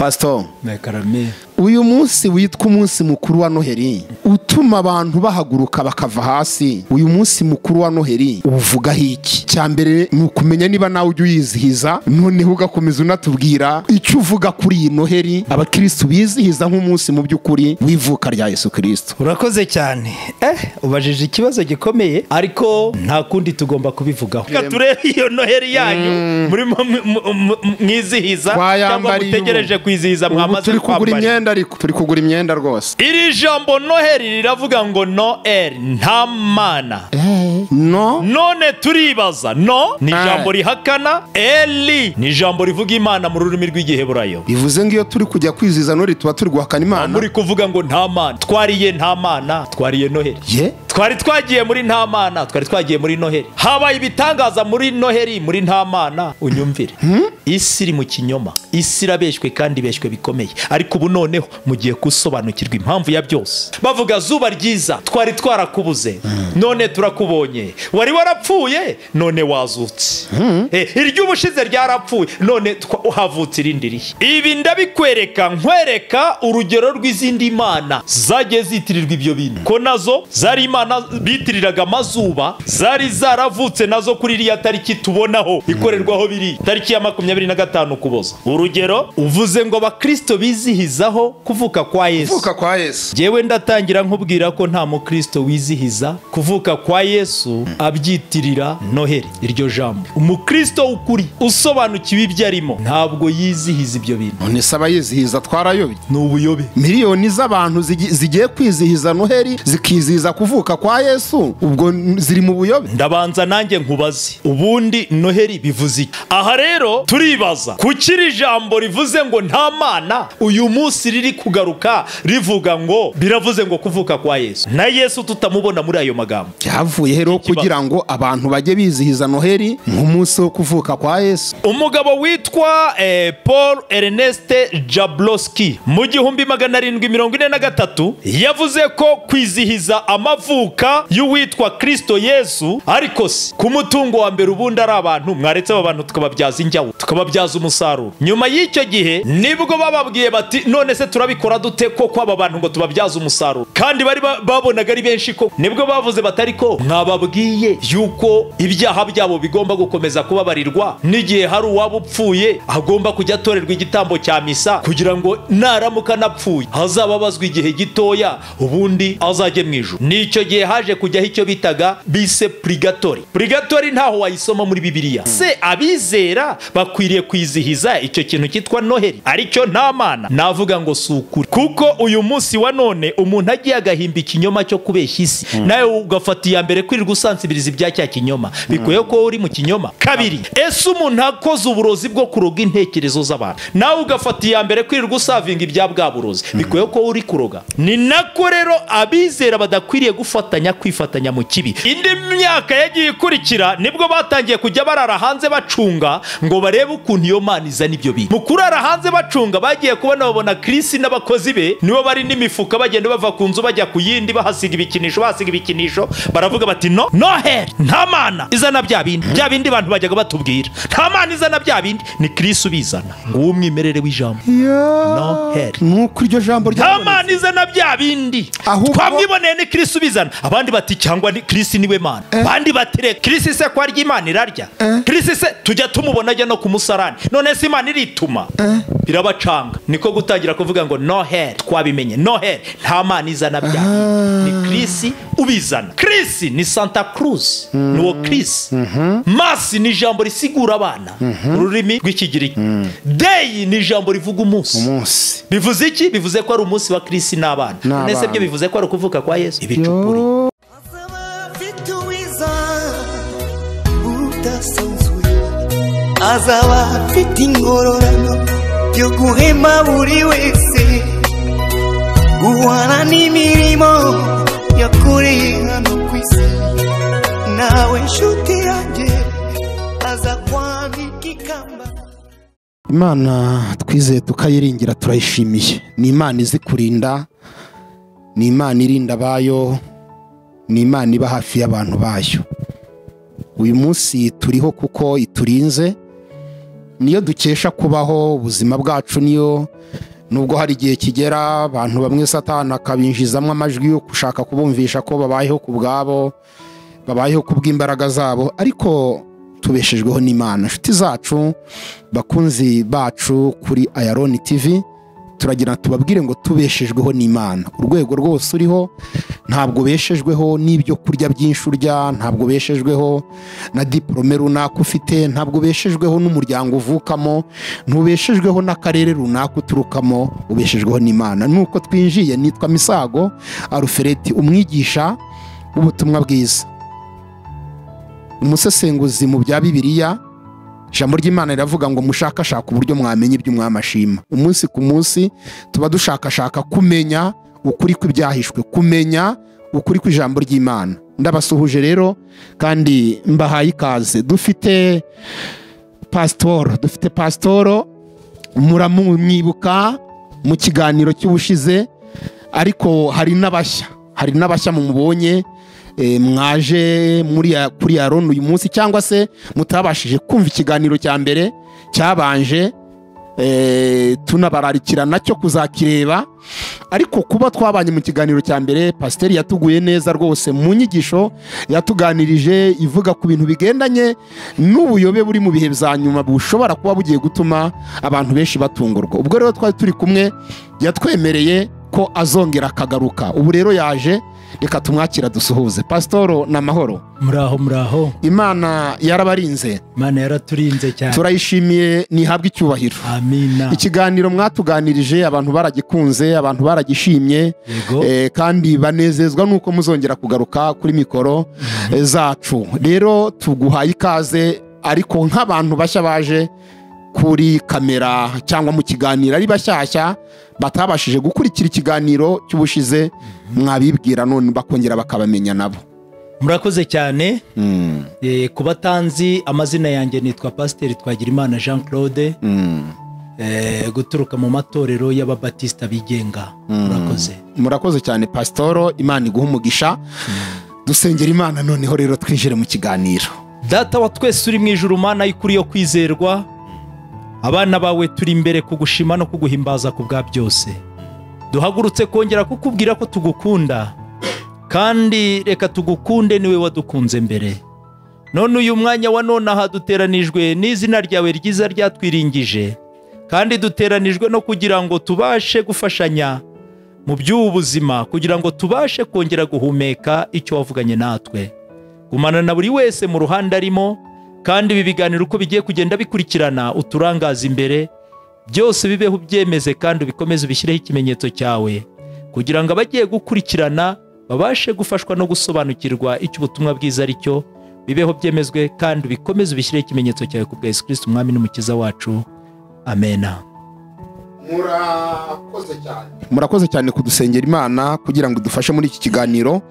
Pastor Nakarame. uyu munsi witwa umunsi mukuru wa Noheli utuma abantu bahaguruka bakava hasi. Uyu munsi mukuru wa Noheli uvugaho iki? Cyambere ni ukumenya niba nawe ujye uyizihiza, noneho ugakomeza unatubwira icyo uvuga kuri iyi Noheli abakristo bizihiza nk'umunsi mu by'ukuri w'ivuka rya Yesu Kristo. Urakoze cyane. Ubajije ikibazo gikomeye ariko nta kundi tugomba kubivugaho. Turebe iyo Noheli yanyu murimo mwizihiza cyangwa mutegereje kwizihiza mwamaze kwambara. Ariko turi kugura imyenda rwose. Iri jambo Noheli riravuga ngo Noel, nta mana. No. None turibaza, no ni jambo rihakana, Eli ni jambo rivuga Imana mu rurimi rw'Igiheburayo. Bivuze ngo iyo turi kujya kwizihiza Noheli tuba turi guhakana Imana. Muri kuvuga ngo nta mana. Twariye nta mana, twariye Noheli. Twari twagiye muri nta mana, twari twagiye muri Noheli. Habaye ibitangaza muri Noheli, muri nta mana. Unyumvire. Isi iri mu kinyoma. Isi irabeshywe kandi ibeshywe bikomeye. Ariko ubu noneho mugiye gusobanukirwa impamvu ya byose. Bavuga zuba ryiza, twari twarakubuze, none turakubonye. Wari warapfuye, none wazutse. Iry'ubushize ryarapfuye, none uhavutse irindi rihe. Ibi ndabikwereka nkwereka urugero rw'izindi mana zagiye zitirirwa ibyo bintu, ko nazo zari imana bitiriraga amazuba, zari zaravutse nazo kuri iriya tariki tubonaho ikorerwaho biri tariki ya 25 Ukuboza. Urugero uvuze ngo abakristo bizihizaho kuvuka kwa Yesu. Kuvuka kwa Yesu. Jewe ndatangira nkubwira ko nta mukristo wizihiza kuvuka kwa Yesu abyitirira Noheli. Iryo jambo umukristo ukuri usobanukiwe ibyo arimo ntabwo yizihiza ibyo bintu. None saba yizihiza twarayobye. Ni ubuyobe. Miliyoni z'abantu zigiye kwizihiza Noheli zikizihiza kuvuka kwa Yesu, ubwo ziri mu buyobe. Ndabanza nanjye nkubaze ubundi Noheli bivuze iki? Aha rero turibaza kukiri jambo rivuze ngo nta mana, uyu munsi riri kugaruka rivuga ngo biravuze ngo kuvuka kwa Yesu, na Yesu tutamubona muri ayo magambo. Byavuye rero kugira ngo abantu bajye bizihiza Noheli nk'umunsi wo kuvuka kwa Yesu. Umugabo witwa Paul Ernest Jablonski mu 1743 yavuze ko kwizihiza amavuka y'uwitwa Kristo Yesu ariko si ku mutungo wa mbere ubundi ari abantu, mwaretse abo bantu tukababyaza injyawo tukababyaza umusaruro. Nyuma y'icyo gihe nibwo bababwiye bati none se turabikora dute ko aba bantu ngo tubabyaza umusaruro, kandi bari babonaga ari benshi ko. Nibwo bavuze batari ko mwababwiye yuko ibyaha byabo bigomba gukomeza kubabarirwa, n'igihe hari uwaba upfuye agomba kujya atorerwa igitambo cya misa kugira ngo naramuka napfuye azababazwa igihe gitoya ubundi azajye mw'Ijuru. Nicyo gihe haje kujyaho icyo bitaga bise purgatori. Purgatori ntaho wayisoma muri Bibiliya. Se abizera bakwiriye kwizihiza icyo kintu cyitwa Noheli aricyo nta mana. Navuga ngo sukuri, kuko uyu munsi wa none umuntu agiye agahimba ikinyoma cyo kubeshya isi, nawe ugafata iya mbere kwirirwa usansibiriza ibya cya kinyoma, bikuye ko uri mu kinyoma. Kabiri, ese umuntu akoze uburozi bwo kuroga intekerezo z'abantu, nawe ugafata iya mbere kwirirwa usavinga ibya bwa burozi, bikuye ko uri kuroga. Ni nako rero abizera badakwiriye kwifatanya mu kibi. Indi myaka yagiye ikurikira nibwo batangiye kujya barara hanze bacunga ngo barebe ukuntu iyo mana izana ibyo bintu. Mu kurara hanze bacunga bagiye kubona babona Kristo n'abakozi be nibo bari n'imifuka bagenda bava ku nzu bajya ku yindi bahasiga ibikinisho, baravuga bati no Noheli nta mana izana bya bindi abantu bajyaga batubwira. Nta mana izana bya bindi, ni Kristo bizana. Ngo umwimerere w'ijambo Noheli nuko iryo jambo nta mana izana bya bindi, twamwiboneye ni Kristo bizana. Abandi bati cyangwa ni Kristo niwe mana. Abandi batere Kristo se kwa ry'Imana irarya. Kristo se tujya tumubona ajya no ku musarani, none se Imana irituma. Birabacanga, niko gutangira kuvuga ngo Noheli twabimenye. Noheli nta mana izana bya bindi, ni Kristo ubizana. Kristo ni Santa Cruz, nuwo Kristo. Masi ni ijambo risigura abana ururimi rw'Ikigiriki. Day ni ijambo rivuga umunsi. Bivuze iki? Bivuze ko ari umunsi wa Kristo n'abana. Nese byo bivuze ko ari kuvuka kwa Yesu. Ibicupuri azaba afite ingororano yo guhema buri wese, guhana n'imirimo yakoreye hano ku isi. Nawe nshuti yanjye aza kwambika ikamba. Imana twizeye tukayiringira turayishimiye. Ni Imana izi kurinda, ni Imana irinda abayo, ni Imana iba hafi y'abantu bayo. Uyu munsi turiho kuko iturinze, niyo dukesha kubaho ubuzima bwacu, niyo nubwo hari igihe kigera abantu bamwe Satani akabinjizamo amajwi yo gushaka kubumvisha ko babayeho ku bwabo, babayeho ku bw'imbaraga zabo, ariko tubeshejweho n'Imana. Inshuti zacu, bakunzi bacu kuri AYALONI TV, turagira tubabwire ngo tubeshejweho n'Imana. Urwego rwose uriho ntabwo beshejweho n'ibyo kurya byinshi urya, ntabwo beshejweho na diplome runaka ufite, ntabwo beshejweho n'umuryango uvukamo, ntubeshejweho n'akarere runaka uturukamo, ubeshejweho n'Imana. Nuko twinjiye, nitwa Misago Alfred, umwigisha w'ubutumwa bwiza, umusesenguzi mu bya Bibiliya. Ijambo ry'Imana riravuga ngo mushakashaka uburyo mwamenya ibyo umwami ashima. Umunsi ku munsi tuba dushakashaka kumenya ukuri kw'ibyahishwe, kumenya ukuri kw'ijambo ry'Imana. Ndabasuhuje rero kandi mbahaye ikaze. Dufite pasitoro muramwibuka mu kiganiro cy'ubushize, ariko hari n'abashya mumubonye mwaje kuri AYALONI uyu munsi, cyangwa se mutabashije kumva ikiganiro cya mbere cyabanje, tunabararikira nacyo kuzakireba. Ariko kuba twabanye mu kiganiro cya mbere, pasiteri yatuguye neza rwose mu nyigisho yatuganirije ivuga ku bintu bigendanye n'ubuyobe buri mu bihe bya nyuma bushobora kuba bugiye gutuma abantu benshi batungurwa. Ubwo rero twari turi kumwe, yatwemereye ko azongera akagaruka. Ubu rero yaje, reka tumwakira dusuhuze. Pasitoro, n'amahoro? Muraho. Imana yarabarinze? Imana yaraturinze cyane, turayishimiye, nihabwe icyubahiro. Amina. Ikiganiro mwatuganirije abantu baragikunze, abantu baragishimye, kandi banezezwa nuko muzongera kugaruka kuri mikoro zacu. Rero tuguhaye ikaze, ariko nk'abantu bashya baje kuri kamera cyangwa mu kiganiro ari bashyashya batabashije gukurikira ikiganiro cy'ubushize, mwabibwira none bakongera bakabamenya nabo. Murakoze cyane. Ku batanzi, amazina yanjye nitwa Pasiteri Twagirimana Jean Claude, guturuka mu matorero y'ababatista bigenga. Murakoze cyane pasitoro, Imana iguha umugisha. Dusengera Imana noneho rero twinjire mu kiganiro. Data wa twese uri mw'Ijuru, Mana y'ukuri yo kwizerwa, abana bawe turi imbere kugushima no kuguhimbaza ku bwa byose. Duhagurutse kongera kukubwira ko tugukunda, kandi reka tugukunde, niwe wadukunze mbere. None uyu mwanya wa none aha duteranijwe n'izina ryawe ryiza ryatwiringije, kandi duteranijwe no kugira ngo tubashe gufashanya mu by'ubu buzima, kugira ngo tubashe kongera guhumeka icyo wavuganye natwe. Gumana na buri wese mu ruhande arimo, kandi ibi biganiro uko bigiye kugenda bikurikirana uturangaza imbere, byose bibeho byemeze, kandi ubikomeze ubishyireho ikimenyetso cyawe, kugira ngo abagiye gukurikirana babashe gufashwa no gusobanukirwa icyo ubutumwa bwiza ari cyo. Bibeho byemezwe, kandi ubikomeze ubishyireho ikimenyetso cyawe ku bwa Yesu Kristo umwami n'umukiza wacu. Amena. Murakoze cyane kudusengera Imana kugira ngo dufashe muri iki kiganiro.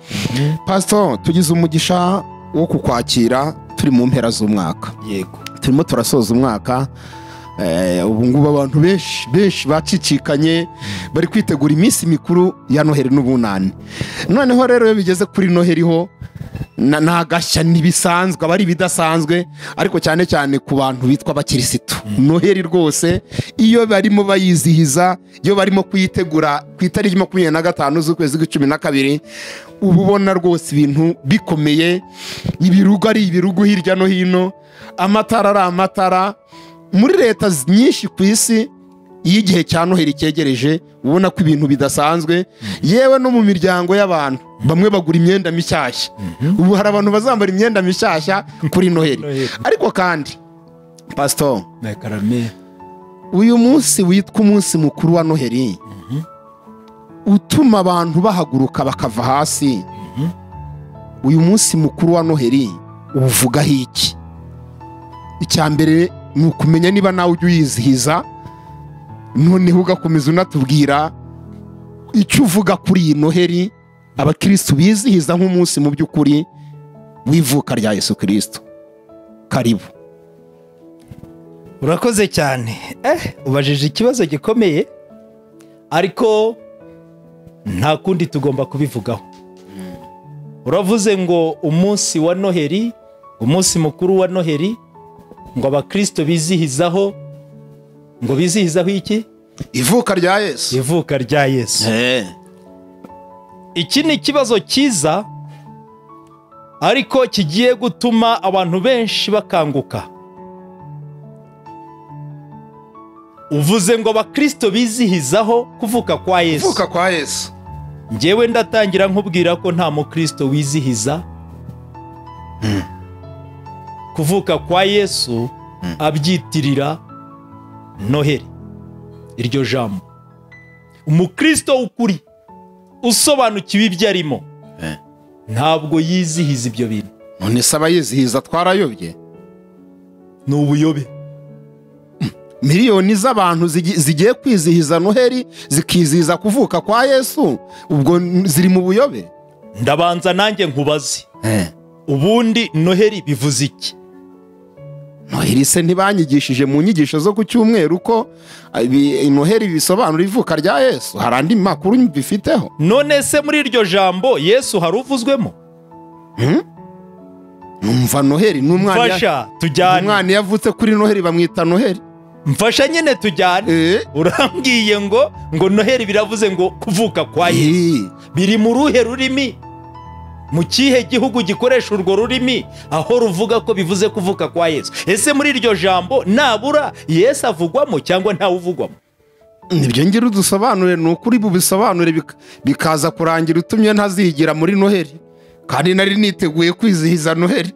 Pastor, tugize umugisha wo kukwakira turi mu mpera z'umwaka. Yego, turimo turasoza umwaka. Ubu ngubu abantu benshi bacicikanye, bari kwitegura iminsi mikuru ya Noheli n'ubunani. Noneho rero iyo bigeze kuri Noheli ho nagashya nibisanzwe, abari bidasanzwe, ariko cyane cyane ku bantu bitwa abakirisitu. Noheli rwose iyo barimo bayizihiza, iyo barimo kuyitegura ku itariki 25 z'ukwezi kwa12, uba ubona rwose ibintu bikomeye, ibirugu ari ibirugu hirya no hino, amatara ari amatara. Muri leta nyinshi ku isi, iyo igihe cya Noheli cyegereje, ubona ko ibintu bidasanzwe. Yewe no mu miryango y'abantu, bamwe bagura imyenda mishyashya. Ubu hari abantu bazambara imyenda mishyashya kuri Noheli. Ariko kandi Pastor, uyu munsi witwa umunsi mukuru wa Noheli, utuma abantu bahaguruka bakava hasi. Uyu munsi mukuru wa Noheli uvugaho iki? Icya mbere ni ukumenya niba nawe ujya uyizihiza, noneho ugakomeza unatubwira icyo uvuga kuri iyi Noheli abakristo bizihiza nk'umunsi mu by'ukuri w'ivuka rya Yesu Kristo. Karibu. Urakoze cyane. Ubajije ikibazo gikomeye, ariko nta kundi tugomba kubivugaho. Uravuze ngo umunsi wa Noheli, umunsi mukuru wa Noheli, ngo abakristo bizihizaho ngo bizihizaho iki? ivuka rya Yesu. Ivuka rya Yesu. Iki ni ikibazo cyiza ariko kigiye gutuma abantu benshi bakanguka. Uvuze ngo abakristo bizihizaho kuvuka kwa Yesu. Kuvuka kwa Yesu. Njyewe ndatangira nkubwira ko nta mukristo wizihiza kuvuka kwa Yesu abyitirira Noheli. Iryo jambo. Umukristo ukuri usobanukiwe ibyo arimo ntabwo yizihiza ibyo bintu. None se abayizihiza twarayobye? Ni ubuyobe. Miliyoni z'abantu zigiye kwizihiza Noheli zikizihiza kuvuka kwa Yesu, ubwo ziri mu buyobe? Ndabanza nanjye nkubaze. Ubundi Noheli bivuze iki? Noheli se ntibanyigishije mu nyigisho zo ku cyumweru ko Noheli bisobanura ivuka rya Yesu? Hari andi makuru bifiteho? None se muri iryo jambo Yesu hari uvuzwemo? Numva Noheli n'umwana. Mfasha tujyane. Umwana yavutse kuri Noheli bamwita Noheli. Mfasha nyine tujyane. Urambwiye ngo Noheli biravuze ngo kuvuka kwa Yesu. Biri mu ruhe rurimi? Mu kihe gihugu gikoresha urwo rurimi aho ruvuga ko bivuze kuvuka kwa Yesu? Ese muri iryo jambo nabura Yesu avugwamo cyangwa ntawe uvugwamo? Nibyo ngira udusobanure, ni ukuri bubisobanure bikaza kurangira utumye ntazigira muri Noheli, kandi nari niteguye kwizihiza Noheli.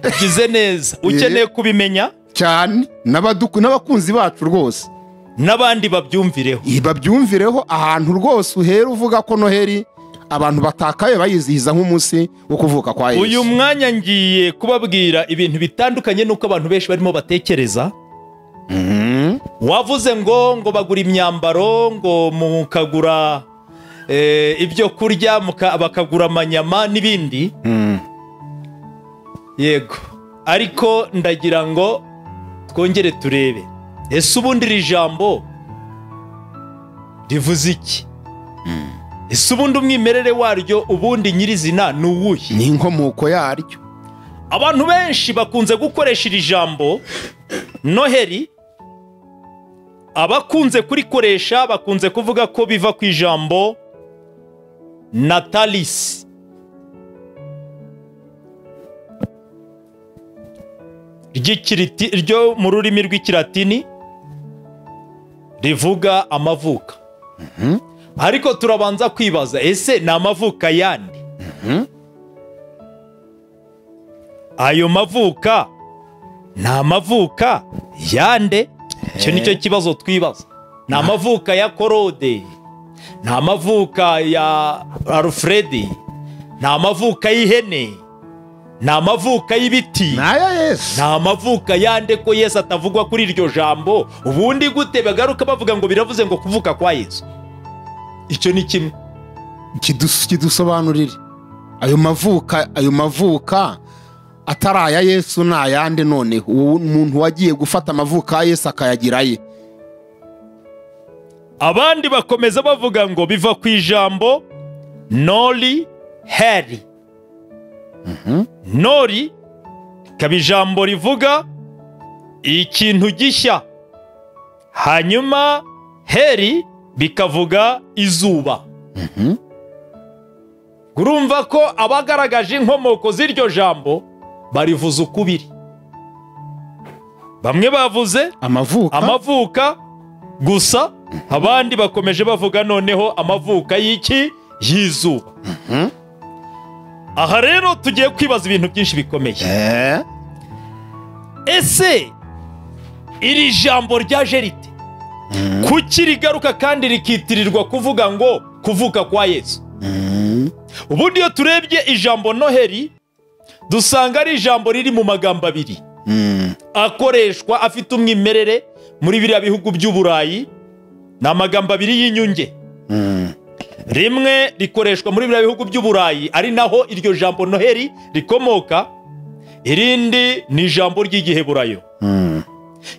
Ugize neza. Ukeneye kubimenya cyane n'abakunzi bacu rwose, n'abandi babyumvireho. Babyumvireho ahantu rwose uhera uvuga ko Noheli abantu batakaye bayizihiza nk'umunsi wo kuvuka kwa Yesu. Uyu mwanya ngiye kubabwira ibintu bitandukanye nuko abantu benshi barimo batekereza. Wavuze ngo bagura imyambaro, ngo mukagura ibyo kurya, bakagura amanyama n'ibindi. Yego, ariko ndagira ngo twongere turebe, ese ubundi iri jambo rivuze iki? Ese ubundi umwimerere waryo ubundi nyirizina ni uwuhe? Ni inkomoko yaryo. Abantu benshi bakunze gukoresha iri jambo Noheli, abakunze kurikoresha bakunze kuvuga ko biva ku ijambo Natalis. Ryo mu rurimi rw'ikilatini rivuga amavuka. Ariko turabanza kwibaza, ese ni amavuka yandi? Ayo mavuka ni amavuka yande? Icyo nicyo kibazo twibaza. Ni amavuka ya Korode, ni amavuka ya Alfredi, ni amavuka y'ihene, ni amavuka y'ibiti, ni amavuka yande ko Yesu atavugwa kuri iryo jambo? Ubundi gute bagaruka bavuga ngo biravuze ngo kuvuka kwa Yesu? Icyo ni kimwe. Kidusobanurire ayo mavuka atari aya Yesu ni ayande? Noneho umuntu wagiye gufata amavuka ya Yesu akayagiraye. Abandi bakomeza bavuga ngo biva ku ijambo Noli Heri. Noli ikaba ijambo rivuga ikintu gishya, hanyuma Heri bikavuga izuba. Urumva ko abagaragaje inkomoko z'iryo jambo barivuza ukubiri. Bamwe bavuze amavuka gusa, abandi bakomeje bavuga noneho amavuka y'iki? Y'izuba. Aha rero tugiye kwibaza ibintu byinshi bikomeye. Ese iri jambo ryaje rite? Kuki rigaruka kandi rikitirirwa kuvuga ngo kuvuka kwa Yesu? Ubundi iyo turebye ijambo Noheli dusanga ari ijambo riri mu magambo abiri akoreshwa afite umwimerere muri biriya bihugu by'Uburayi. Ni amagambo abiri y'inyunge. Rimwe rikoreshwa muri biriya bihugu by'Uburayi ari naho iryo jambo Noheli rikomoka, irindi ni ijambo ry'Igiheburayo.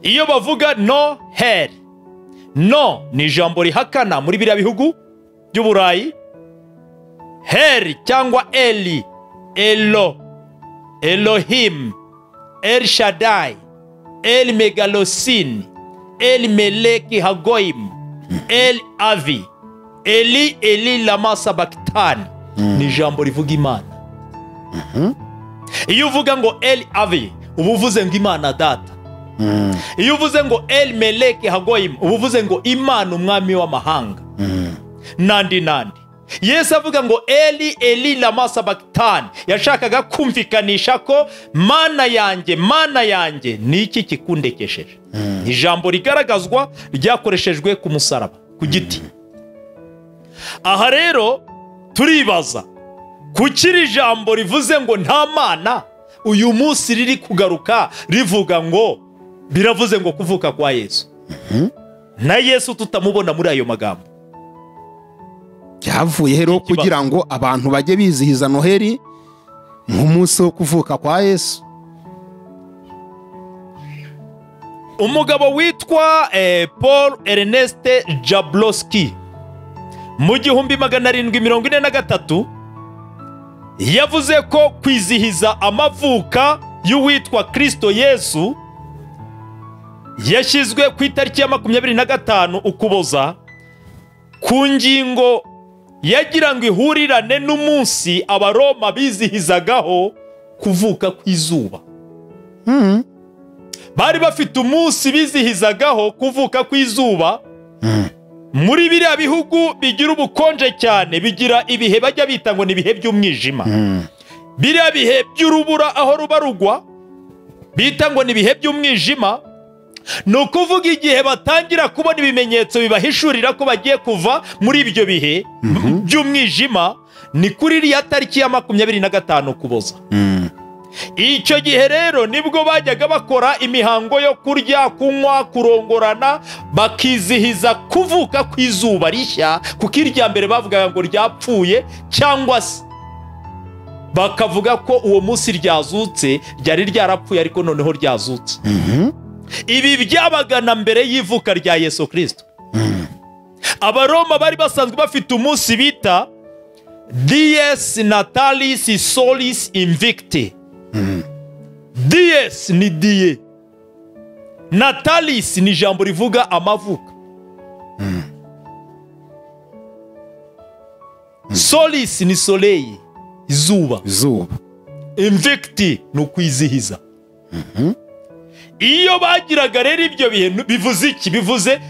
Iyo bavuga Noheli, no ni ijambo rihakana muri biriya bihugu by'Uburayi. Heri cyangwa Eli, Elo, Elohim, El Shaddai, El Megalosin, El Meleki Hagoyim El Avi Eli Eli Lama Sabakitani. Ni ijambo rivuga Imana. Iyo uvuga ngo El Avi uba uvuze ngo Imana data. Iyo uvuze ngo El Meleki Hagoyim uba uvuze ngo Imana umwami w'amahanga. Nandi Yesu avuga ngo Eli Eli Lama Sabakitani, yashakaga kumvikanisha ko mana yanjye ni iki kikundekesheje. Ijambo rigaragazwa ryakoreshejwe ku musaraba ku giti. Aha rero turibaza kukiri ijambo rivuze ngo nta mana uyu munsi riri kugaruka rivuga ngo biravuze ngo kuvuka kwa Yesu. Na Yesu tutamubona muri ayo magambo. Byavuye rero kugira ngo abantu bajye bizihiza Noheli nk'umunsi wo kuvuka kwa Yesu. Umugabo witwa Paul Ernest Jablonski mu 1743 yavuze ko kwizihiza amavuka y'uwitwa Kristo Yesu yashyizwe ku itariki ya 25 Ukuboza ku ngingo yagira ngo ihurirane n'umunsi abaroma bizihizagaho kuvuka kw'izuba. Bari bafite umunsi bizihizagaho kuvuka kw'izuba. Muri biriya bihugu bigira ubukonje cyane, bigira ibihe bajya bita ngo ni ibihe by'umwijima. Biriya bihe by'urubura aho ruba rugwa bita ngo ni ibihe by'umwijima. Ni ukuvuga igihe batangira kubona ibimenyetso bibahishurira ko bagiye kuva muri ibyo bihe by'umwijima ni kuri iriya tariki ya 25 Ukuboza. Icyo gihe rero nibwo bajyaga bakora imihango yo kurya, kunywa, kurongorana, bakizihiza kuvuka kw'izuba rishya, kuko irya mbere bavugaga ngo ryapfuye, cyangwa se bakavuga ko uwo munsi ryazutse, ryari ryarapfuye ariko noneho ryazutse. Ibi byabaga na mbere y'ivuka rya Yesu Kristo. Abaroma bari basanzwe bafite umunsi bita Dies Natalis Solis Invicti. Dies ni die, Natalis ni ijambo rivuga amavuka. Solis ni soleil, izuba. Invicti ni ukwizihiza. Iyo bagiraga rero ibyo bihe bivuze iki? Bivuze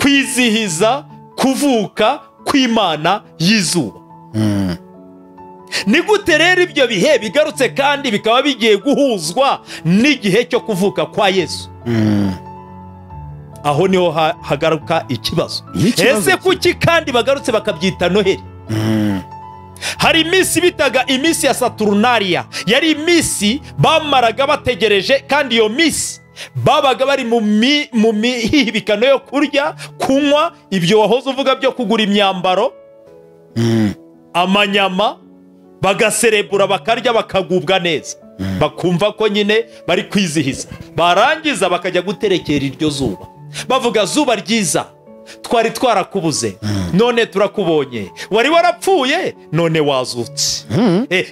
kwizihiza kuvuka kw'Imana y'izuba. Ni gute rero ibyo bihe bigarutse kandi bikaba bigiye guhuzwa n'igihe cyo kuvuka kwa Yesu? Aho niho hagaruka ikibazo. Ese kuki kandi bagarutse bakabyita Noheli? Hari iminsi bitaga iminsi ya Saturnalia, yari iminsi bamaraga bategereje, kandi iyo minsi babaga bari mu mihibikano yo kurya, kunywa, ibyo wahoze uvuga byo kugura imyambaro, amanyama, bagaserebura, bakarya, bakagubwa neza, bakumva ko nyine bari kwizihiza. Barangiza bakajya guterekera iryo zuba, bavuga zuba ryiza, twari twarakubuze, none turakubonye. Wari warapfuye, none wazutse.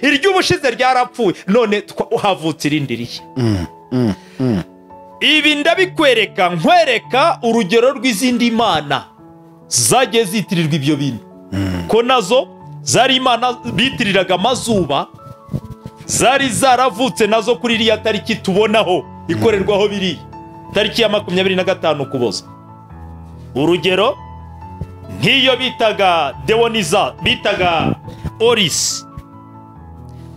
Iry'ubushize ryarapfuye, none havutse irindi rishya. Ibi ndabikwereka, nkwereka urugero rw'izindi mana zagiye zitirirwa ibyo bintu, ko nazo zari imana bitiriraga amazuba, zari zaravutse nazo kuri iriya tariki tubonaho ikorerwaho biri tariki ya 25 Ukuboza. Urugero nk'iyo bitaga Deoniza, bitaga Oris.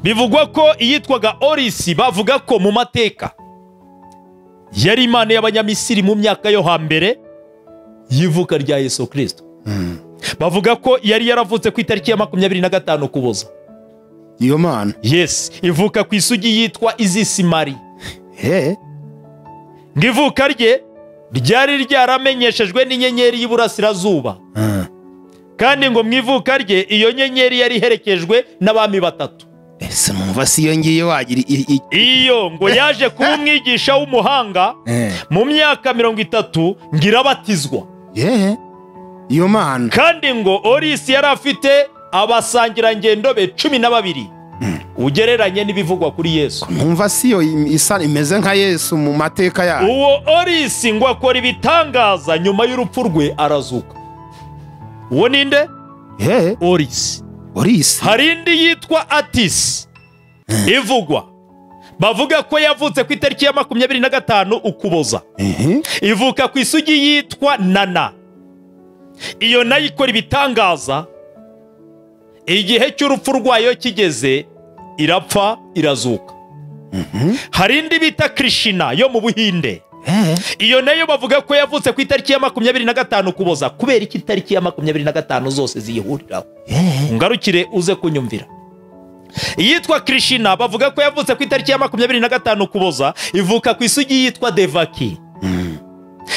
Bivugwa ko iyitwaga Oris, bavuga ko mu mateka yari imana y'Abanyamisiri mu myaka yo hambere yivuka rya Yesu Kristo. Bavuga ko yari yaravutse ku itariki ya 25 Ukuboza. Iyo mana, yes, ivuka ku isugi yitwa Izisimari. Ngivuka rye ryari ryaramenyeshejwe n'inyenyeri y'Iburasirazuba. Kandi ngo mwivuka rye iyo nyenyeri yari herekejwe n'abami batatu. Ese mumva si iyo ngiye wagira iyo ngo yaje kuba umwigisha w'umuhanga mu myaka 30 ngirabatizwa. Iyo mana. Kandi ngo Oris yari afite abasangirangendo be 12. ugereranye n'ibivugwa kuri Yesu. Numva siyo isa imeze nka Yesu mu mateka yayo. Uwo Orisi ngo akora ibitangaza, nyuma y'urupfu rwe arazuka. Uwo ninde? Orisi. Hari indi yitwa Atisi ivugwa, bavuga ko yavutse ku itariki ya 25 Ukuboza. Ivuka ku isugi yitwa Nana. Iyo nayo ikora ibitangaza, igihe cy'urupfu rwayo kigeze irapfa irazuka. Hari indi bita Krishna yo mu Buhinde. Iyo nayo bavuga ko yavutse ku itariki ya 25 Ukuboza. Kubera iki itariki ya 25 zose ziyihuriraho? Ngarukire uze kunyumvira. Iyitwa Krishna bavuga ko yavutse ku itariki ya 25 Ukuboza, ivuka ku isugi yitwa Devaki.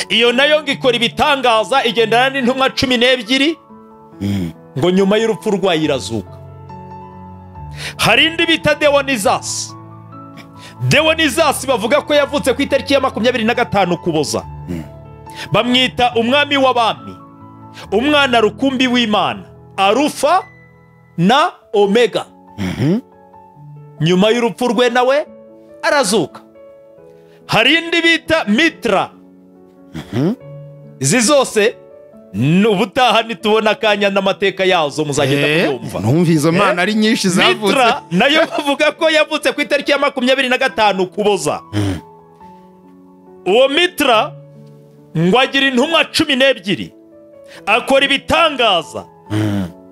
Iyo nayo ngikora ibitangaza, igendana n'intumwa 12 ngo nyuma y'urupfu rwayo irazuka. Hari indi bita Deonizasi. Deonizasi bavuga ko yavutse ku itariki ya 25 Ukuboza. Bamwita umwami w'abami, umwana rukumbi w'Imana, Arufa na Omega. Nyuma y'urupfu rwe nawe arazuka. Hari indi bita Mitra. Izi zose n'ubutaha nitubona akanya n'amateka yazo muzagenda kumva. Numva izo mana ari nyinshi zavutse. Mitra nayo bavuga ko yavutse ku itariki ya 25 Ukuboza. Uwo Mitra ngo agira intumwa 12, akora ibitangaza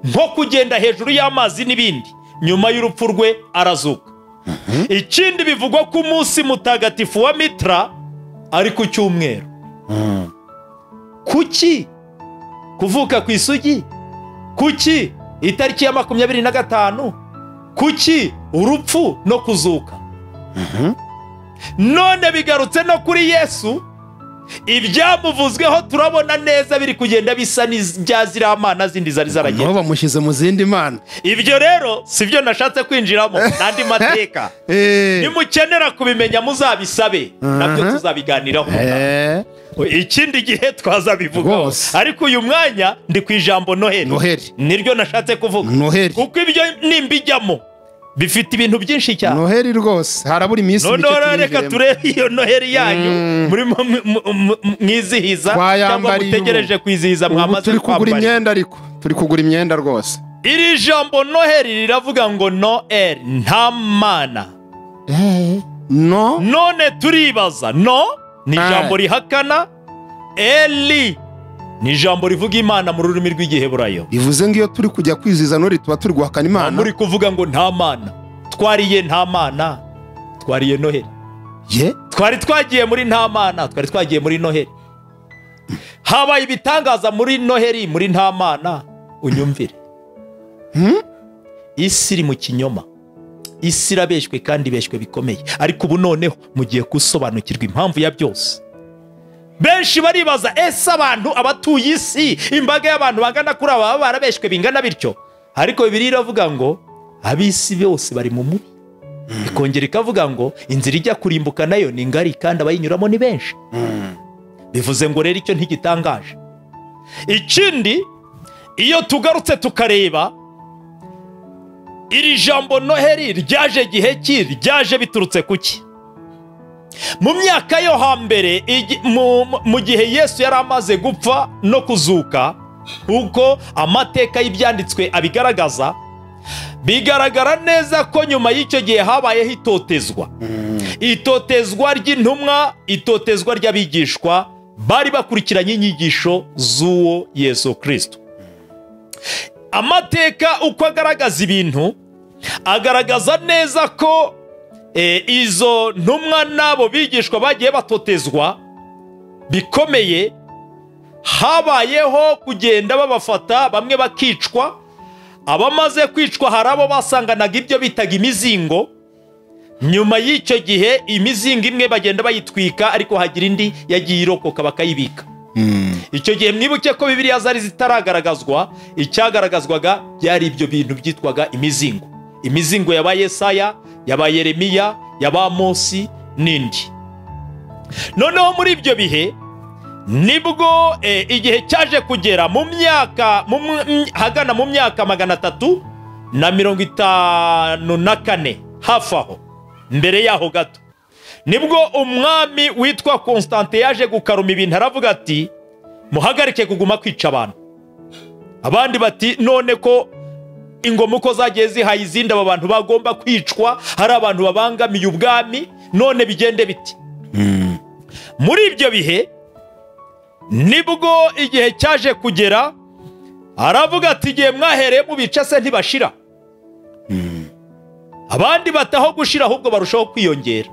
nko kugenda hejuru y'amazi n'ibindi. Nyuma y'urupfu rwe arazuka. Ikindi bivugwa ko umunsi mutagatifu wa Mitra ari ku cyumweru. Kuki kuvuka ku isugi? Kuki itariki ya 25? Kuki urupfu no kuzuka? None bigarutse no kuri Yesu, ibyamuvuzweho turabona neza biri kugenda bisa n'ibya mana zindi zari zaragenda. Ngo bamushyize mu zindi mana. Ibyo rero sivyo nashatse kwinjiramo n'andi mateka. Nimukenera kubimenya muzabisabe, nabyo tuzabiganiraho. Ikindi gihe twazabivugaho. Ariko uyu mwanya ndi ku ijambo Noheli. Niryo nashatse kuvuga. Kuko ibyo nimbijyamo bifite ibintu byinshi cyane. Noheli rwose harabura iminsi mike. None reka turebe iyo Noheli yanyu muri mwizihiza cyangwa mutegereje kwizihiza mwamaze turi kugura imyenda, ariko turi kugura imyenda rwose. Iri jambo Noheli riravuga ngo Noel, nta mana. No. None turibaza, no ni jambo rihakana, Eli ni jambo rivuga Imana mu rurimi rw'Igiheburayo. Bivuze ngo iyo turi kujya kwizihiza Noheli tuba turi guhakana Imana. Muri kuvuga ngo nta mana. Twariye nta mana, twariye Noheli. Twari twagiye muri nta mana, twari twagiye muri Noheli. Habaye ibitangaza muri Noheli, muri nta mana. Unyumvire. Isi iri mu kinyoma. Isi irabeshwe kandi ibeshwe bikomeye. Ariko ubu noneho mugiye gusobanukirwa impamvu ya byose. Benshi baribaza, ese abantu abatuye isi, imbaga y'abantu bangana kuri aba barabeshwe bingana bityo? Ariko Bibiliya iravuga ngo abisi bose bari mu mubi. Ikongera ikavuga ngo inzira ijya kurimbuka nayo ni ngari kandi abayinyuramo ni benshi. Bivuze ngo rero icyo ntigitangaje. Ikindi, iyo tugarutse tukareba iri jambo Noheli ryaje gihe ki, ryaje biturutse kuki? Mu myaka yo hambere, mu gihe Yesu yari amaze gupfa no kuzuka, uko amateka y'ibyanditswe abigaragaza, bigaragara neza ko nyuma y'icyo gihe habayeho itotezwa. Itotezwa ry'intumwa, itotezwa ry'abigishwa bari bakurikiranye inyigisho z'uwo Yesu Kristo. Amateka uko agaragaza ibintu, agaragaza neza ko izo ntumwa n'abo bigishwa bagiye batotezwa bikomeye. Habayeho kugenda babafata, bamwe bakicwa. Abamaze kwicwa hari abo basanganaga ibyo bitaga imizingo. Nyuma y'icyo gihe imizingo imwe bagenda bayitwika, ariko hagira indi yagiye irokoka bakayibika. Icyo gihe mwibuke ko Bibiliya zari zitaragaragazwa, icyagaragazwaga byari ibyo bintu byitwaga imizingo. Imizingo yaba Yesaya, yaba Yeremiya, yaba Amosi n'indi. Noneho muri ibyo bihe nibwo igihe cyaje kugera mu myaka hagana mu myaka 300 1754 hafi aho mbere yaho gato nibwo umwami witwa Constante yaje gukaruma ibintu aravuga ati muhagarike kuguma kwica abantu. Abandi bati none ko ingoma uko zagiye zihaye izindi aba bantu bagomba kwicwa, hari abantu babangamiye ubwami, none bigende biti. Muri ibyo bihe nibwo igihe cyaje kugera aravuga ati igihe mwahereye mubica se ntibashira. Abandi bataho gushira ahubwo barushaho kwiyongera.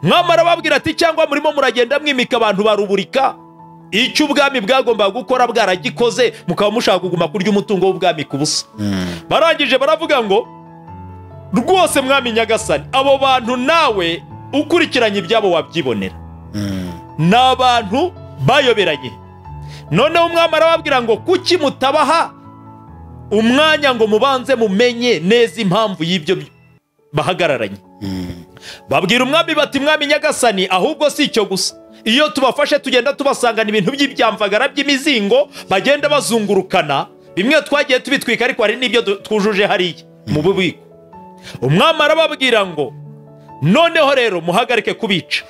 Mwamara babwira ati cyangwa murimo muragenda mwimika abantu baruburika, icyo ubwami bwagomba gukora bwaragikoze, mukaba mushaka kuguma kurya umutungo w'ubwami kubusa. Barangije baravuga ngo rwose mwami nyagasani, abo bantu nawe ukurikiranye ibyabo wabyibonera. N'abantu bayoberanye. Noneho umwami arababwira ngo kuki mutabaha umwanya ngo mubanze mumenye neza impamvu y'ibyo bahagararanye. Babwira umwami bati mwami nyagasani, ahubwo si icyo gusa, iyo tubafashe tugenda tubasangana ibintu by'ibyamvagara by'imizingo bagenda bazungurukana, bimwe twagiye tubitwika ariko hari n'ibyo twujuje hariya mu bubiko. Umwami arababwira ngo noneho rero muhagarike kubica,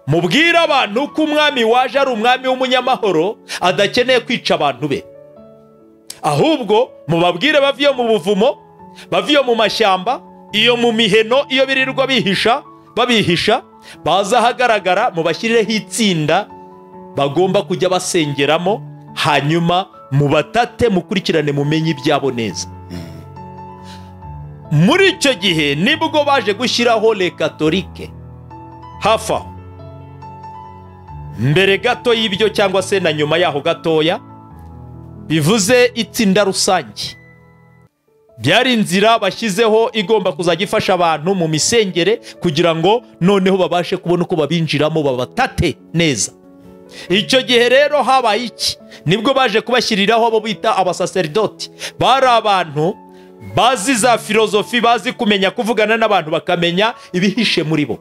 mubwire abantu ko umwami waje ari umwami w'umunyamahoro adakeneye kwica abantu be, ahubwo mubabwire baviyo mu buvumo, baviyo mu mashyamba, iyo mu miheno, iyo birirwa babihisha baza hagaragara, mubashyireho itsinda bagomba kujya basengeramo, hanyuma mubatate mukurikirane mumenye ibyabo neza. Muri icyo gihe nibwo baje gushyiraho le katolike hafi aho. Mbere gato y'ibyo cyangwa se na nyuma yaho gatoya, bivuze itsinda rusange. Byari inzira bashyizeho igomba kuzajya ifasha abantu mu misengere kugira ngo noneho babashe kubona uko babinjiramo babatate neza. Icyo gihe rero habaye iki? Nibwo baje kubashyiriraho abo bita abasaserdoti. Bari abantu bazi za filozofi, bazi kumenya kuvugana n'abantu bakamenya ibihishe muri bo.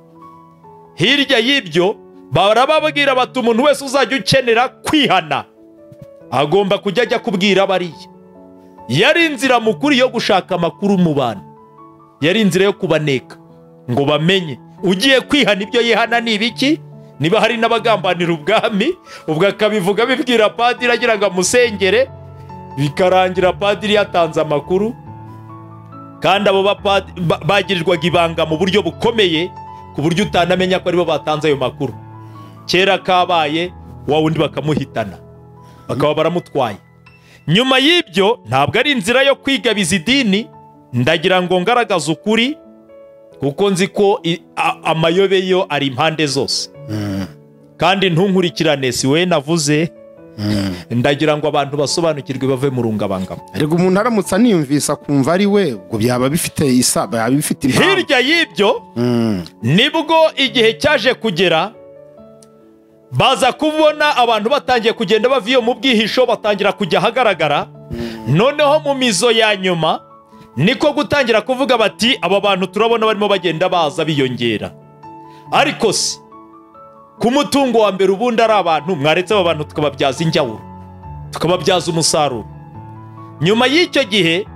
Hirya y'ibyo barababwira bati umuntu wese uzajya ukenera kwihana agomba kujya ajya kubwira bariya. Yari inzira mukuru yo gushaka amakuru mu bantu, yari inzira yo kubaneka ngo bamenye ugiye kwihana ibyo yihana ni ibiki. Niba hari n'abagambanira ubwami, ubwo akabivuga bibwira padiri agira ngo amusengere, bikarangira padiri yatanze amakuru, kandi abo bagirirwaga ibanga mu buryo bukomeye ku buryo utanamenya ko aribo batanze ayo makuru. Kera kabaye wa wundi bakamuhitana, bakaba baramutwaye. Nyuma y'ibyo ntabwo ari inzira yo kwigabiza idini, ndagira ngo ngaragaze ukuri kuko nzi ko amayobe yo ari impande zose. Kandi ntunkurikirane si we navuze, ndagira ngo abantu basobanukirwe bave mu rungabangabo. Ariko umuntu aramutse aniyumvisa kumva ari we, ngo byaba bifite isaba, byaba bifite impamvu. Hirya y'ibyo nibwo igihe cyaje kugera, baza kubona abantu batangiye kugenda baviyo mu bwihisho, batangira kujya hagaragara. Noneho mu mizo ya nyuma niko gutangira kuvuga bati aba bantu turabona barimo bagenda baza biyongera, ariko si ku mutungo wa mbere ubundi ari abantu, mwaretse aba bantu tukababyaza injyawuro, tukababyaza umusaruro. Nyuma y'icyo gihe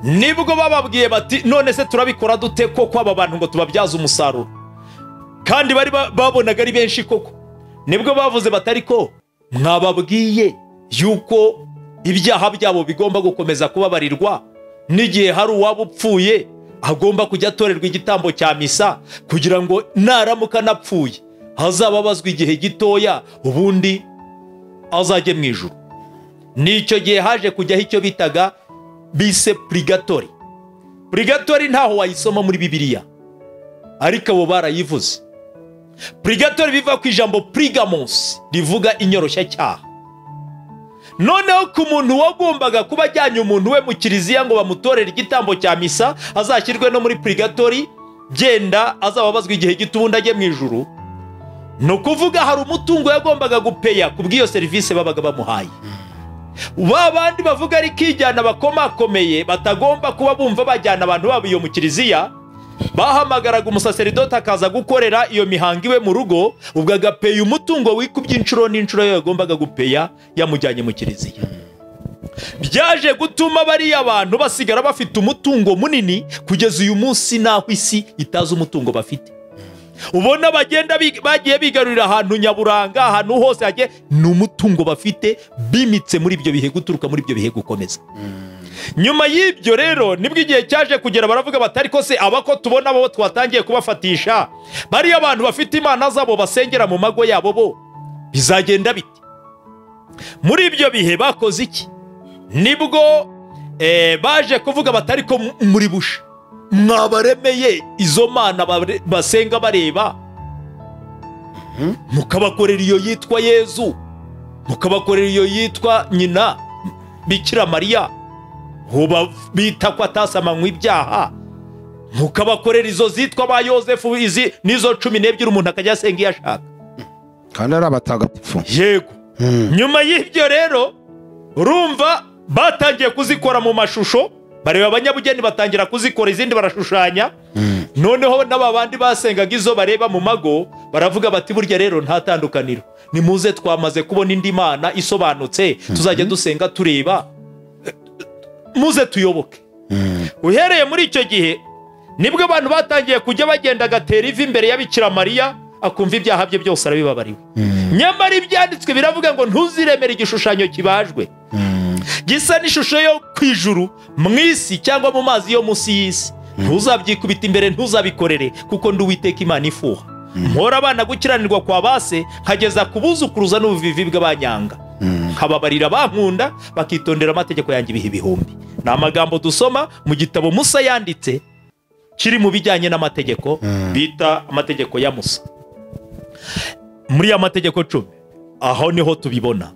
nibwo bababwiye bati none se turabikora dute koko aba bantu ngo tubabyaze umusaruro, kandi bari babonaga ari benshi koko. Nibwo bavuze batari ko mwababwiye yuko ibyaha byabo bigomba gukomeza kubabarirwa, n'igihe hari uwaba upfuye agomba kujya atorerwa igitambo cya misa kugira ngo naramuka napfuye hazababazwa igihe gitoya, ubundi azajye mu ijuru. N'icyo gihe haje kujyaho icyo bitaga bise purigatori. Purigatori ntaho wayisoma muri Bibiliya, ariko abo barayivuze. Purigatori biva ku ijambo prigamus, rivuga inyoroshya cyaha. Noneho ku muntu wagombaga kuba ajyanye umuntu we mu kiliziya ngo bamutorere igitambo cya misa azashyirwe no muri purigatori, genda azababazwa igihe gito ubundi ajye mu ijuru, ni ukuvuga hari umutungo yagombaga gupeya ku bw'iyo serivisi babaga bamuhaye. Ba bandi bavuga ari kijyana bakomakomeye batagomba kuba bumva bajyana abantu babo iyo mu kiliziya, bahamagaraga umusaserdoti akaza gukorera iyo mihango iwe mu rugo, ubwo agapeye umutungo wikubye inshuro n'inshuro yo yagombaga gupeya yamujyanye mu kiliziya. byaje gutuma bariya abantu basigara bafite umutungo munini kugeza uyu munsi naho isi itazi umutungo bafite. Ubona bagenda bagiye bigarurira ahantu nyaburanga, ahantu hose hagiye, ni umutungo bafite bimitse muri ibyo bihe, guturuka muri ibyo bihe gukomeza. Nyuma y'ibyo rero nibwo igihe cyaje kugera, baravuga bati ariko se abako tubona bo twatangiye kubafatisha, bariya abantu bafite imana zabo basengera mu mago yabo bo bizagenda bite? Muri ibyo bihe bakoze iki? Nibwo baje kuvuga bati ariko muri busha mwabaremeye izo mana basenga bareba, mukabakorera iyo yitwa Yezu, mukabakorera iyo yitwa nyina Bikira Mariya, uba bita ko atasamanywe ibyaha, mukabakorera izo zitwa ba Yosefu, izi nizo 12 umuntu akajya asenga iyo ashaka kandi ari abatagatifu. Yego. Nyuma y'ibyo rero urumva batangiye kuzikora mu mashusho, bareba abanyabugeni batangira kuzikora, izindi barashushanya. Noneho n'ababandi basengaga izo bareba mu mago baravuga bati burya rero nta tandukaniro, nimuze twamaze kubona indi mana isobanutse, tuzajya dusenga tureba, muze tuyoboke. Uhereye muri icyo gihe nibwo abantu batangiye kujya bagenda gatera ivi imbere ya Bikira Mariya, akumva ibyaha bye byose arabibabariwe. Nyamara ibyanditswe biravuga ngo ntuziremere igishushanyo kibajwe gisa n'ishusho yo kw'ijuru, mw'isi cyangwa mu mazi yo munsi y'isi. Ntuzabyikubita imbere, ntuzabikorere, kuko ndi Uwiteka Imana ifuha. Mpora abana gukiranirwa kwa base, nkageza kubuzukuruza n'ubuvivi bw'abanyanga, nkababarira bankunda bakitondera amategeko yanjye ibihe ibihumbi. Ni amagambo dusoma mu gitabo Musa yanditse kiri mu bijyanye n'amategeko, bita amategeko ya Musa. Muri ya mategeko 10 aho niho tubibona.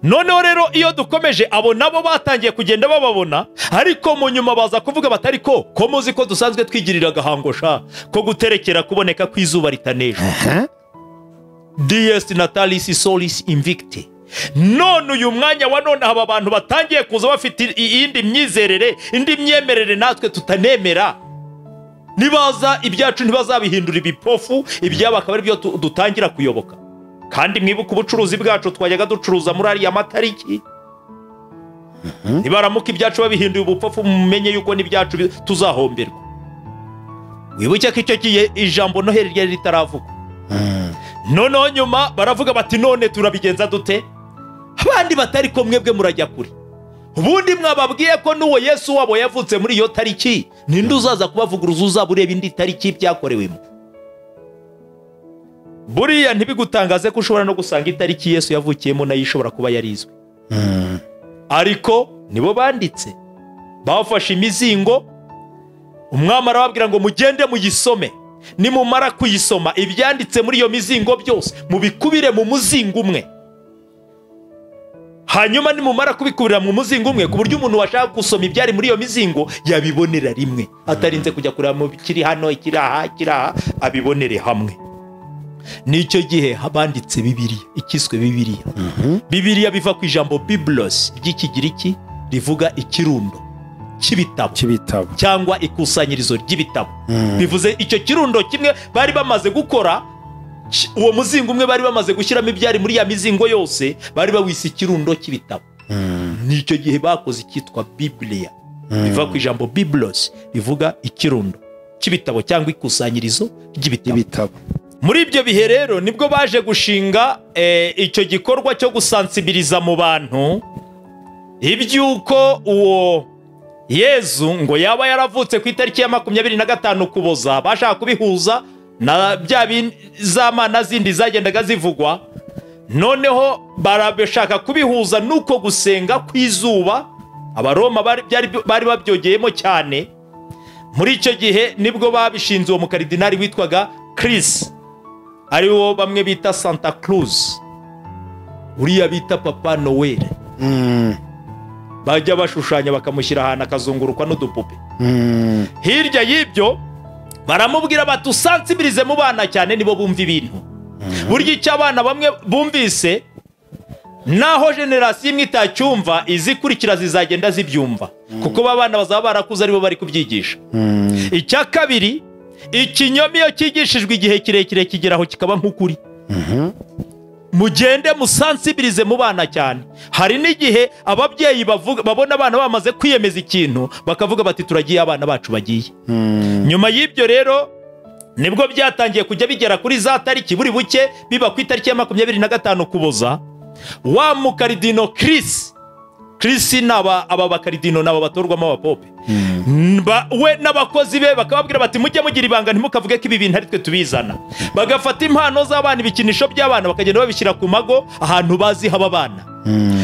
Noneho rero iyo dukomeje, abo nabo batangiye kugenda bababona, ariko mu nyuma baza kuvuga bati ariko ko muzi ko dusanzwe twigirira agahangosha ko guterekera kuboneka kw'izuba ritaneje, dies natalis solis invicti. None uyu mwanya wa none aba bantu batangiye kuza bafite iyindi myizerere, indi myemerere natwe tutanemera, nibaza ibyacu ntibazabihindura ibipofu, ibyabo akaba ari byo dutangira kuyoboka. Kandi mwibuka ubucuruzi bwacu twajyaga ducuruza muri ariya matariki, nibaramuka ibyacu babihinduye ubupfu, mumenye yuko n'ibyacu tuzahomberwa. Wibuke ko icyo gihe ijambo Noheli ryari ritaravuga. Noneho nyuma baravuga bati none turabigenza dute? Abandi batari ko mwebwe murajya kuri, ubundi mwababwiye ko n'uwo Yesu wabo yavutse muri iyo tariki, ninde uzaza kubavuguruza uzaba ureba indi tariki byakorewemo? Buriya ntibigutangaze ko ushobora no gusanga itariki Yesu yavukiyemo nayo ishobora kuba yarizwe. Ariko nibo banditse, bafashe imizingo, umwami arababwira ngo mugende muyisome, nimumara kuyisoma ibyanditse muri iyo mizingo byose mubikubire mu muzingo umwe. Hanyuma nimumara kubikubira mu muzingo umwe, ku buryo umuntu washaka gusoma ibyari muri iyo mizingo yabibonera rimwe, atarinze kujya kureba mu kiri hano ikiraha, abibonere hamwe. Nicyo gihe habanditse Bibiliya, ikiswe Bibiliya. Bibiliya biva ku ijambo Biblos ry'Ikigiriki rivuga ikirundo cy'ibitabo cyangwa ikusanyirizo ry'ibitabo. Bivuze icyo kirundo kimwe bari bamaze gukora, uwo muzingo umwe bari bamaze gushyiramo ibyari muri ya mizingo yose, bari bawise ikirundo cy'ibitabo. Nicyo gihe bakoze icyitwa Bibiliya, biva ku ijambo Biblos rivuga ikirundo cy'ibitabo cyangwa ikusanyirizo ry'ibitabo. Muri ibyo bihe rero nibwo baje gushinga icyo gikorwa cyo gusansibiriza mu bantu ibyuko uwo Yezu ngo yaba yaravutse ku itariki ya 25 Ukuboza. Bashaka kubihuza na bya za mana zindi zagendaga zivugwa, noneho barabashaka kubihuza nuko gusenga kw'izuba abaroma bari babyogeyemo cyane. Muri icyo gihe nibwo babishinze uwo mukaridinari witwaga Chris, ariwo bamwe bita Santa Claus, uriya bita Papa Noel. Bajya bashushanya bakamushyira ahantu akazungurukwa n'udupupe. Hirya y'ibyo baramubwira bati usansibirize mu bana cyane, nibo bumva ibintu. Burya icyo abana bamwe bumvise, naho generasiyo imwe itacyumva, izikurikira zizagenda zibyumva, kuko babana bazaba barakuze aribo bari kubyigisha. Icya kabiri, ikinyoma iyo cyigishijwe igihe kirekire kigeraho kikaba nk'ukuri. mugende musansibirize mu bana cyane. Hari n'igihe ababyeyi babona abana bamaze kwiyemeza ikintu bakavuga bati turagiye abana bacu bagiye. Nyuma y'ibyo rero nibwo byatangiye kujya bigera kuri za tariki buri buke biba ku itariki ya 25 Ukuboza. Wa mukaridino Chris aba bakaridino nabo batorwamo abapope. We n'abakozi be bakababwira bati mujye mugira ibanga ntimukavuge ko ibi bintu ari twe tubizana. Bagafata impano z'abana, ibikinisho by'abana bakagenda babishyira ku mago ahantu bazi haba abana.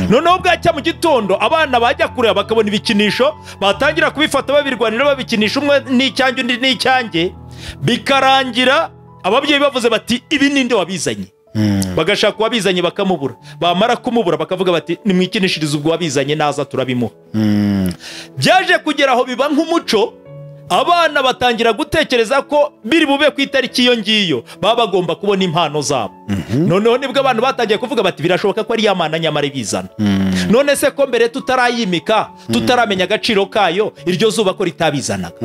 Noneho bwacya mu gitondo abana bajya kureba bakabona ibikinisho, batangira kubifata babirwanira babikinisha, umwe n'icyanjye undi n'icyanjye, bikarangira ababyeyi bavuze bati ibi ninde wabizanye. Bagashaka wabizanye bakamubura, bamara kumubura bakavuga bati nimwikinishirize ubwo wabizanye naza turabimuha. Byaje kugera aho biba nk'umuco, abana batangira gutekereza ko biri bube ku itariki iyo ngiyo baba bagomba kubona impano zabo. Noneho nibwo abantu batangiye kuvuga bati birashoboka ko ari ya mana nyamara ibizana. None se ko mbere tutarayimika, tutaramenya agaciro kayo, iryo zuba ko ritabizanaga.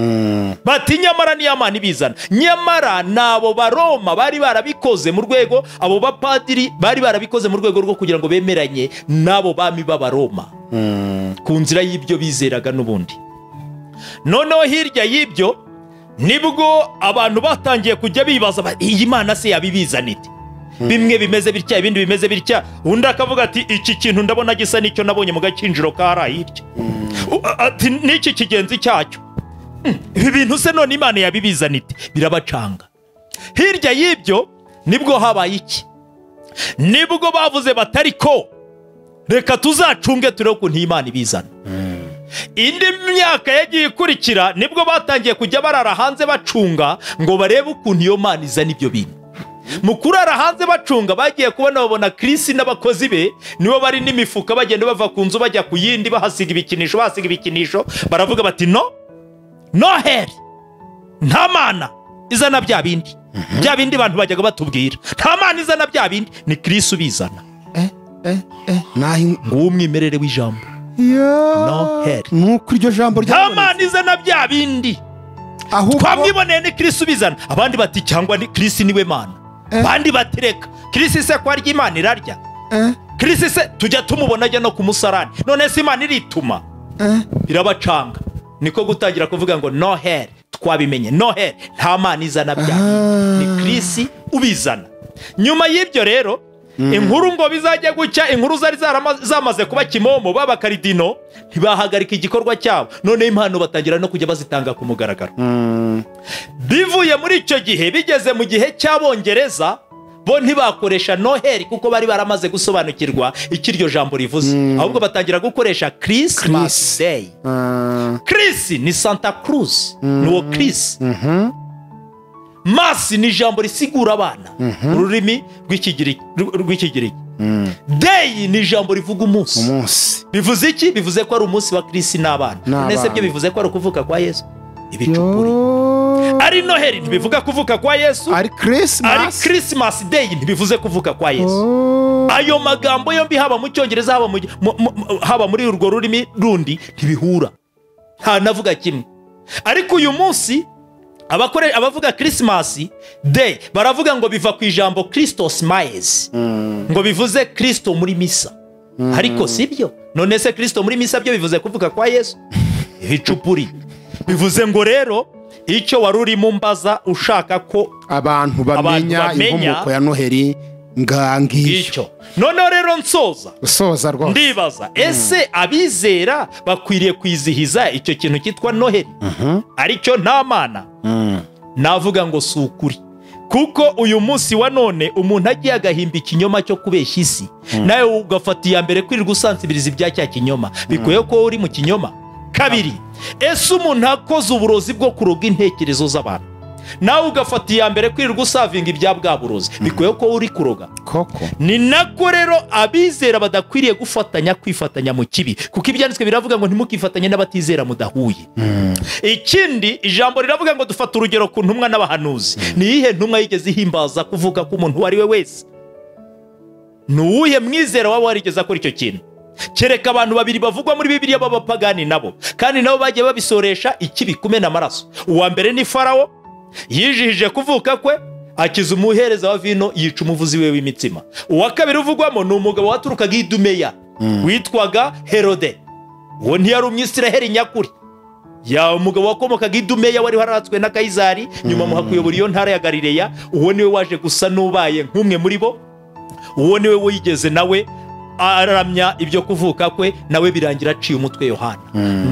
Bati nyamara ni ya mana ibizana. Nyamara nabo ba Roma bari barabikoze mu rwego, abo bapadiri bari barabikoze mu rwego rwo kugira ngo bemeranye nabo bami b'aba Roma ku nzira y'ibyo bizeraga n'ubundi. Noneho hirya y'ibyo nibwo abantu batangiye kujya bibaza iyi mana se yabibizanite. Bimwe bimeze bitya ibindi bimeze bitya, undi akavuga ati iki kintu ndabona gisa nicyo nabonye mu gakinjiro kari hirya. Ati niki kigenzi cyacyo. Ibi bintu se none imana yabibizanite, birabacanga. Hirya y'ibyo nibwo habaye iki? Nibwo bavuze batari ko reka tuzacunge turebe ukuntu imana ibizana. Indi myaka yagiye ikurikira nibwo batangiye kujya barara hanze bacunga ngo barebe ukuntu iyo mana izana ibyo bintu. Mu kurara hanze bacunga bagiye kubona babona Chris n'abakozi be nibo bari n'imifuka bagenda bava ku nzu bajya ku yindi bahasiga ibikinisho, baravuga bati Noheli nta mana izana bya bindi bantu bajyaga batubwira, nta mana izana bya bindi, ni Chris ubizana. Ngumwimerere w'ijambo Noheli nuko iryo jambo nta mana izana bya bindi, twamwiboneye ni Chris ubizana. Abandi bati cyangwa ni Chris niwe mana, abandi batireka Chris se kwa ry'Imana irarya, Chris se tujya tumubona ajya no ku musarani, none se imana irituma. Birabacanga, niko gutangira kuvuga ngo Noheli twabimenye, Noheli nta mana izana bya bindi, ni Chris ubizana. Nyuma y'ibyo rero inkuru ngo bizajya gucya, inkuru zari zamaze kuba kimomo, b'abakaridino ntibahagarika igikorwa cyabo, none impano batangira no kujya bazitanga ku mugaragaro. Bivuye muri icyo gihe bigeze mu gihe cy'Abongereza, bo ntibakoresha Noheli kuko bari baramaze gusobanukirwa ikiryo jambo rivuze, ahubwo batangira gukoresha Christmas Day. Chris ni Santa Cruz, nuwo Chris. Masi ni ijambo risigura abana mu rurimi rw'Ikigiriki. Day ni ijambo rivuga umunsi. Bivuze iki? Bivuze ko ari umunsi wa Chris n'abana. Nese byo bivuze ko ari ukuvuka kwa Yesu. Ibicupuri. Ari Noheli ntibivuga kuvuka kwa Yesu. Ari Christmas Day ntibivuze kuvuka kwa Yesu. Ayo magambo yombi haba mu Cyongereza haba muri urwo rurimi rundi ntibihura, nta navuga kimwe. Ariko uyu munsi abavuga Christmas Day baravuga ngo biva ku ijambo Christos Maes, ngo bivuze Kristo muri misa. Ariko sibyo, none se Kristo muri misa byo bivuze kuvuka kwa Yesu? Ibicupuri. Bivuze ngo rero icyo wari urimo mbaza ushaka ko abantu bamenya inkomoko ya Noheli ngangicyo. Noneho rero nsoza rwose ndibaza, ese abizera bakwiriye kwizihiza icyo kintu cyitwa Noheli aricyo nta mana? Navuga ngo si ukuri, kuko uyu munsi wa none umuntu agiye agahimba ikinyoma cyo kubeshya isi, nawe ugafata iya mbere kwirirwa usansibiriza ibya cya kinyoma, bikwiye ko uri mu kinyoma. Kabiri, ese umuntu akoze uburozi bwo kuroga intekerezo z'abantu, nawe ugafata iya mbere kwirirwa usavinga ibya bwa burozi, bikwiye ko uri kuroga koko. Ni nako rero abizera badakwiriye kwifatanya mu kibi, kuko ibyanditswe biravuga ngo ntimukifatanye n'abatizera mudahuye. Ikindi ijambo riravuga ngo dufata urugero ku ntumwa n'abahanuzi. Ni iyihe ntumwa yigeze ihimbaza kuvuga ko umuntu uwo ari we wese? Ni uwuhe mwizera waba warigeze akora icyo kintu? Kereka abantu babiri bavugwa muri Bibiliya b'abapagani nabo, kandi nabo bagiye babisoresha ikibi, kumena amaraso. Uwa mbere ni Farawo, yijihije kuvuka kwe, akiza umuhereza wa vino, yica umuvuzi we w'imitsima. Uwa kabiri uvugwamo ni umugabo waturukaga Idumeya witwaga Herode. Uwo ntiyari umwisiraheli nyakuri, ya umugabo wakomokaga Idumeya wari haratswe na Kayizari, nyuma muha kuyobora iyo ntara ya Galileya. Uwo niwe waje gusa n'ubaye nk'umwe muri bo. Uwo niwe wigeze nawe aramya ibyo kuvuka kwe, nawe birangira aciye umutwe Yohana.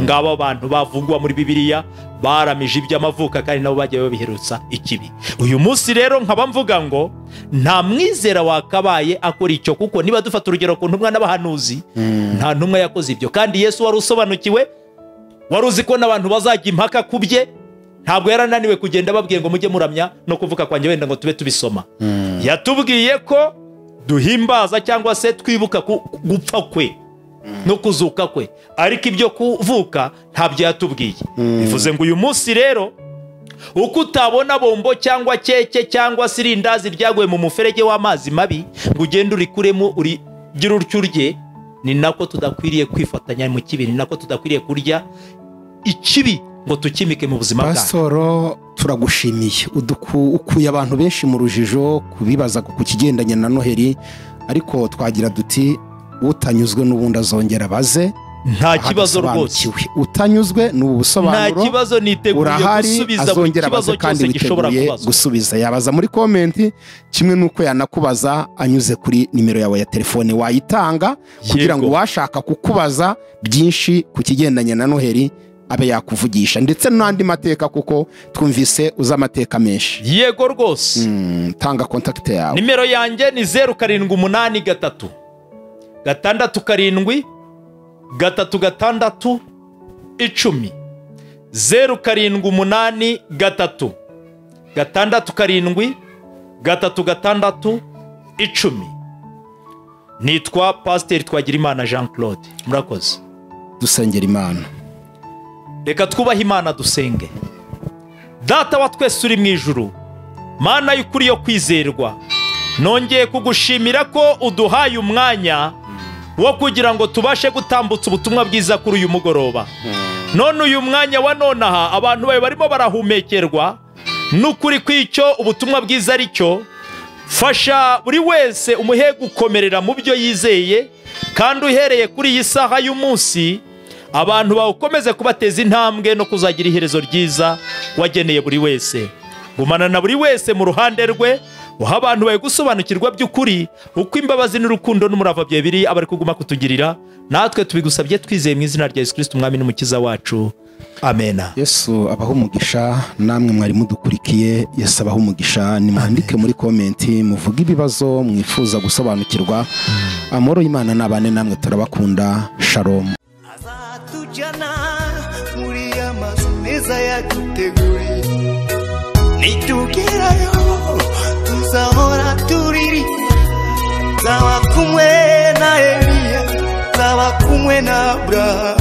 Ngabo abantu bavugwa muri Bibiliya baramije iby'amavuka kandi nabo bagiye babiherutsa ikibi. Uyu munsi rero nkaba mvuga ngo nta mwizera wakabaye akora icyo, kuko niba dufata urugero ku ntumwa n'abahanuzi, nta ntumwa yakoze ibyo. Kandi Yesu wari usobanukiwe, wari uzi ko n'abantu bazajya impaka kubye, ntabwo yarananiwe kugenda babwiye ngo mujye muramya no kuvuka kwanjye wenda ngo tube tubisoma. Yatubwiye ko duhimbaza cyangwa se twibuka gupfa kwe no kuzuka kwe, ariko ibyo kuvuka ntabyo yatubwiye. Bivuze ngo uyu munsi rero uko utabona bombo cyangwa keke cyangwa sirindazi ryaguye mu muferege w'amazi mabi ngo ugende urikuremo gira urye, ni nako tudakwiriye kwifatanya mu kibi, ni nako tudakwiriye kurya ikibi ngo tukimike mu buzima bwacu. Pastor, turagushimiye ukuye abantu benshi mu rujijo kubibaza ku kigendanye na Noheli, ariko twagira duti utanyuzwe n'ubundi azongera baze. Nta kibazo rwose, utanyuzwe n'ubu busobanuro, nta kibazo, niteguye gusubiza buri kibazo cyose gishobora kubazwa. Gusubiza yabaza muri komenti, kimwe nuko yanakubaza anyuze kuri nimero yawe ya telefone wayitanga, kugira ngo washaka kukubaza byinshi ku kigendanye na Noheli abe yakuvugisha, ndetse n'andi mateka, kuko twumvise uza amateka menshi. Yego rwose. Tanga contact yawe. Nimero yanjye ni 0783 667 3 10 0783 667 3 10. Nitwa Pasteur Twagirimana Jean Claude. Murakoze. Dusengera Imana. Reka twubahe Imana dusenge. Data wa twese uri mw'Ijuru, Mana y'ukuri yo kwizerwa, nongeye kugushimira ko uduhaye umwanya wo kugira ngo tubashe gutambutsa ubutumwa bwiza kuri uyu mugoroba. None uyu mwanya wa nonaha abantu bawe barimo barahumekerwa n'ukuri kw'icyo ubutumwa bwiza ari cyo. Fasha buri wese umuhe gukomerera mu byo yizeye, kandi uhereye kuri iyi saha y'umunsi abantu bawukomeze kubateza intambwe no kuzagira iherezo ryiza wageneye buri wese. Gumana na buri wese mu ruhande rwe, uha abantu bawe gusobanukirwa by'ukuri uko imbabazi n'urukundo n'umurava bye biri abari kuguma kutugirira. Natwe tubigusabye twizeye mu izina rya Yesu Kristo umwami n'umukiza wacu. Amena. Yesu abaho umugisha, namwe mwari mudukurikiye. Yesu abaho umugisha. Nimwandike muri komenti muvuga ibibazo mwifuza gusobanukirwa. Amahoro y'Imana nabane namwe, turabakunda. Shalom. Azatujyana muri amazu meza yaduteguriye, nitugerayo tuzahora turirimba. Zaba kumwe na Eliya, zaba kumwe na Abrahamu.